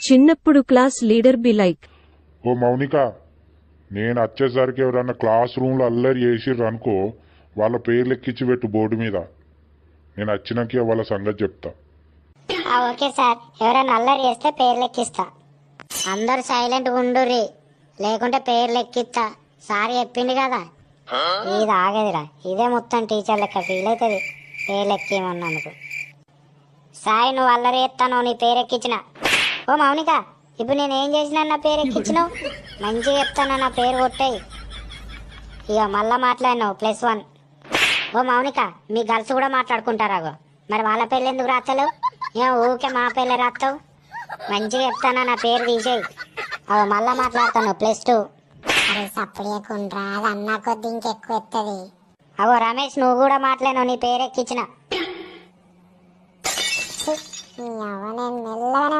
చిన్నప్పుడు class leader be like. ఓ మౌనిక, నేను వచ్చేసరికి ఎవరన్నా క్లాస్ రూమ్లో అల్లరి చేసిర్రు అనుకో, వాళ్ళ పేర్లు ఎక్కించి పెట్టు బోర్డు మీద. నేను వచ్చినాక వాళ్ళ సంగతి చెప్తా. ఓకే సార్, ఎవరైనా అల్లరి చేస్తే పేర్లు ఎక్కిస్తా. అందరు సైలెంట్గా ఉండుర్రి, లేకుంటే పేర్లు ఎక్కిస్తా. సార్ చెప్పింది కదా, ఇది ఆగదురా. ఇదే మొత్తం టీచర్ లెక్క ఫీల్ అవుతుంది పేర్లు ఎక్కిమన్నందుకు. సాయి, నువ్వు అల్లరి చేస్తాను, నీ పేరు ఎక్కించిన. ఓ మౌనిక, ఇప్పుడు నేను ఏం చేసినా నా పేరు ఎక్కించినావు? మంచిగా చెప్తాను, నా పేరు కొట్టాయి. ఇక మళ్ళా మాట్లాడినావు +1. ఓ మౌనిక, మీ గర్ల్స్ కూడా మాట్లాడుకుంటారాగో, మరి వాళ్ళ పేర్లు ఎందుకు రాస్తలేవు? ఏం ఊకే మా పేర్లే రాస్తావు? మంచిగా చెప్తానా, నా పేరు తీసేయి. అవి మళ్ళా మాట్లాడతాను +2. అరే సప్పుడేకుండ్రా, అది అన్నా కొద్ది ఇంకెక్కువ ఎత్తది. అవో రమేష్, నువ్వు కూడా మాట్లాడినావు, నీ పేరు ఎక్కించిన. నేను మెల్లగానే